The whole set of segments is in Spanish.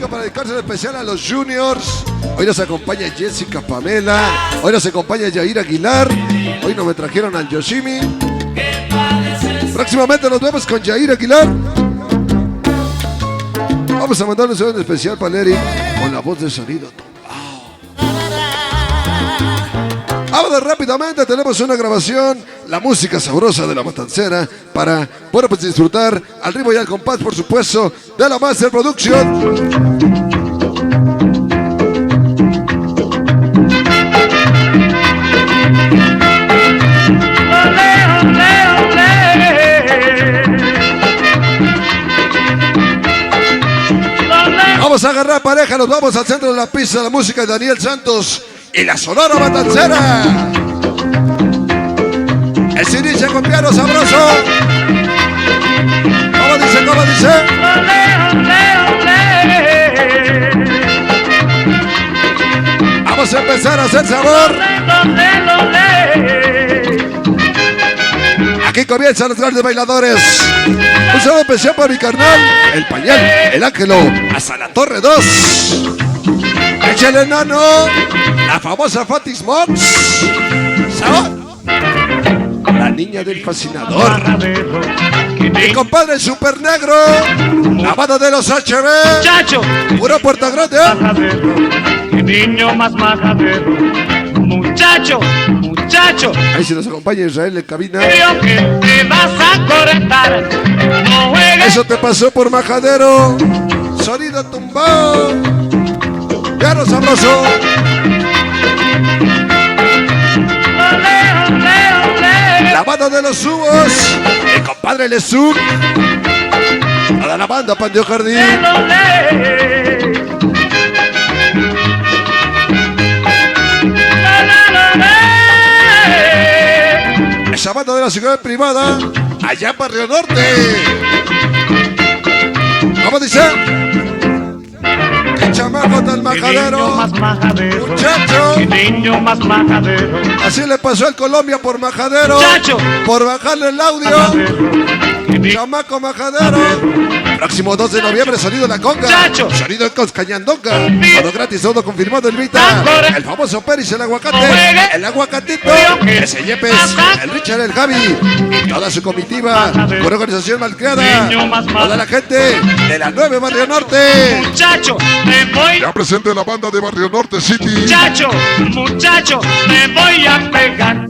música para dedicarse en especial a los juniors. Hoy nos acompaña Jessica Pamela. Hoy nos acompaña Yair Aguilar. Hoy nos me trajeron al Yoshimi. Próximamente nos vemos con Yair Aguilar. Vamos a mandar un saludo especial para Eric con la voz de sonido. Ahora rápidamente tenemos una grabación, la música sabrosa de La Matancera para poder pues, disfrutar al ritmo y al compás, por supuesto, de la Master Production. Vamos a agarrar pareja, nos vamos al centro de la pista de la música de Daniel Santos y la Sonora Matancera. El Siniche con piano sabroso. ¿Cómo dice? ¿Cómo dice? Vamos a empezar a hacer sabor. Aquí comienzan los grandes bailadores. Un saludo especial para mi carnal, el Pañal, el Ángelo, hasta la Torre 2. Échale, nano, la famosa Fatis Mox. ¿Sabor? La niña del fascinador. Mi compadre el Super Negro. La banda de los HB. Muchacho. Puro Puerto Grande. Qué niño más majadero. Muchacho, muchacho. Ahí se nos acompaña Israel en cabina. Creo que te vas a cortar. No juegues. Eso te pasó por majadero. Sonido tumbado. Piano sabroso. La banda de los Subos. El compadre Lesuk. Toda la banda Pandeo Jardín. Esa banda de la ciudad privada. Allá en Barrio Norte. ¿Cómo dice? El chamaco del majadero. Muchacho. Niño más majadero. Así le pasó al Colombia por majadero. Muchacho. Por bajarle el audio. Chamaco majadero. Próximo 2 de noviembre, sonido La Conga. Muchacho. Sonido Cañandonga. Todo gratis, todo confirmado en Vita. El famoso Peris, el aguacate. El aguacatito. Ese Yepes. El Richard, el Javi. Toda su comitiva. Por organización malcriada. Toda la gente de la 9 Barrio Norte. Muchacho, te voy. Ya presente la banda de Barrio Norte City. Muchacho, muchacho, te voy a pegar.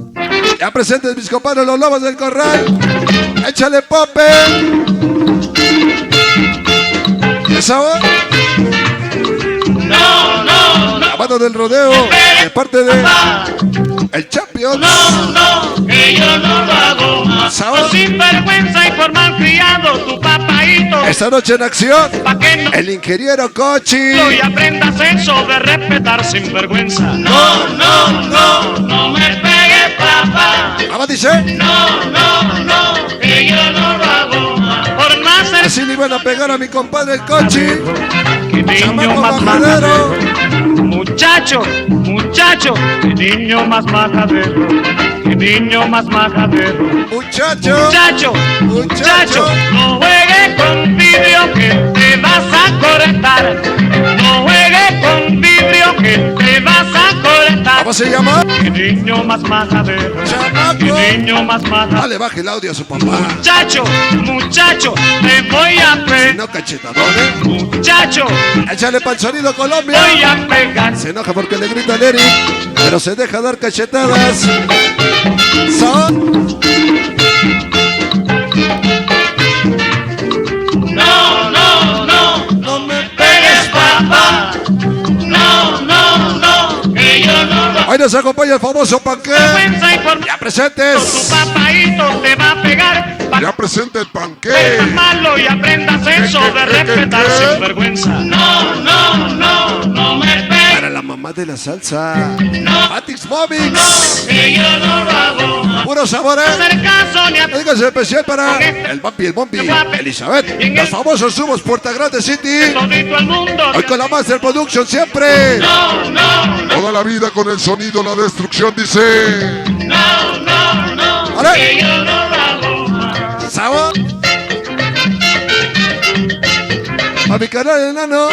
Ya presentes mis compadres los Lobos del Corral. Échale Pope. ¿Esa va? No, no, no. La banda del rodeo. De parte de el Champions. No, que yo no lo hago más. ¿Sabes? Sin vergüenza y por mal criado, tu papaito. Esta noche en acción. Pa' que no El ingeniero Cochi. y aprendas eso de respetar sin vergüenza. No me pegues, papá. ¿Cómo dice? No, que yo no lo hago más. Por más ser Así le iban a pegar a mi compadre el Cochi. que niño Chamaco más majadero. majadero. Muchacho, que niño más majadero. Que niño más majadero. Muchacho. Muchacho, no juegues con vidrio que te vas a cortar. No juegues con vidrio que te vas a cortar. ¿Cómo se llama? Que niño más majadero. Chamaco. Que niño más majadero. Dale, baje el audio a su papá. Muchacho, te voy a Si pegar. no, cachetadones. Muchacho, Échale pa'l sonido Colombia. voy a pegar. Se enoja porque le grita al Eric, pero se deja dar cachetadas. Son. No me pegues, papá. No, que yo no lo Hoy nos acompaña el famoso Panqué. vergüenza y por Ya tu presentes. papaito te va a pegar. Ya presente el panqué. Seas malo y aprendas eso de respetar sin vergüenza. No me pegues. Para la mamá de la salsa. Atix Momix. Que yo no lo hago. Puro sabor, Hacer caso ni a Dígase especial para el Vampi, el Bombi, Elizabeth, los famosos Subos Puerta Grande City. todito el mundo. Hoy con la Master Production siempre. Toda la vida con el sonido, la destrucción, dice. ¿Vale? Que yo no lo hago más. ¿Sabor? A mi canal enano.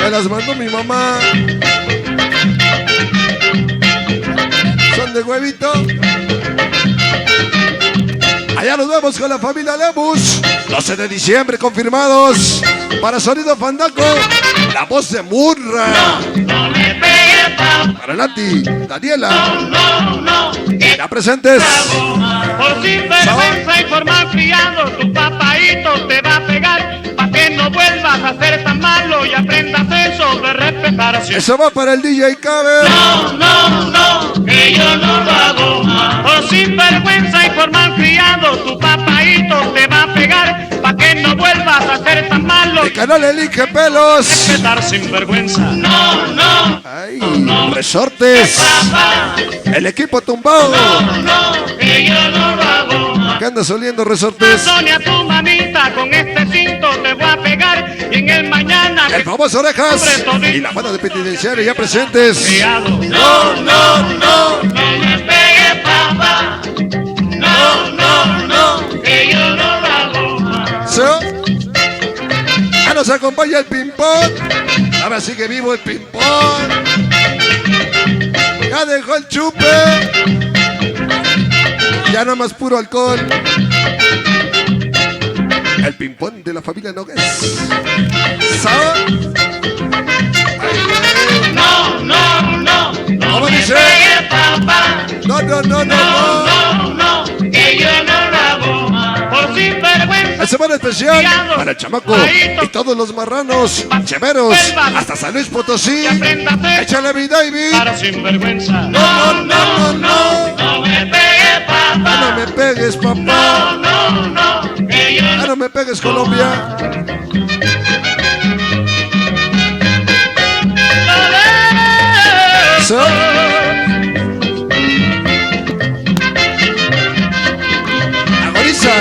Me las mandó mi mamá. Son de huevito. Allá nos vemos con la familia Lemus. 12 de diciembre confirmados. Para Sonido Fandango, la voz de Murra. No me pegues, papá. Para Nati, Daniela. No, Ya presentes. por sinvergüenza y por malcriado, tu papaito te va a pegar. Pa' que no vuelvas a ser tan malo y aprendas eso de respetar así. Eso va para el DJ Cabe. No, que yo no lo hago más. Por sinvergüenza y por malcriado, tu papaito te va a pegar. Pa' que no vuelvas a ser tan malo. El canal Elige Pelos. Respetar sinvergüenza. No, Ay, Resortes. papá. El equipo tumbado. No, que yo no lo hago más. ¿Qué andas oliendo, Resortes? Sonia, tu mamita, con este cinto te voy a pegar. Y en el mañana El famoso Orejas. Y la banda de penitenciario ya presentes. criado. No me pegues, papá. No, que yo no lo hago más. ¿Sí? Ya nos acompaña el ping-pong. Ahora sigue vivo el ping-pong. Ya dejó el chupe. Ya no más puro alcohol. El ping-pong de la familia Nogues. ¿Sabe? No ¿Cómo me dice? pegues, papá. No. No, que yo no lo hago más. Por sinvergüenza. El semana especial para el chamaco y todos los marranos cheveros hasta San Luis Potosí. Échale mi David. Para sinvergüenza. No. No me pegues, Ya no papá. me pegues, papá. No, que yo Ya no me pegues, Colombia. ¿Sí? Agoniza.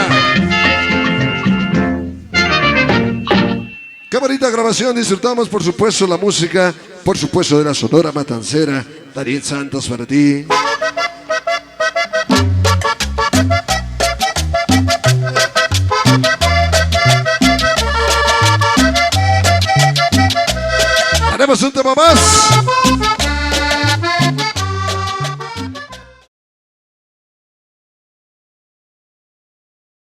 Qué bonita grabación. Disfrutamos, por supuesto, la música. Por supuesto, de la Sonora Matancera. Daniel Santos para ti. Haremos un tema más.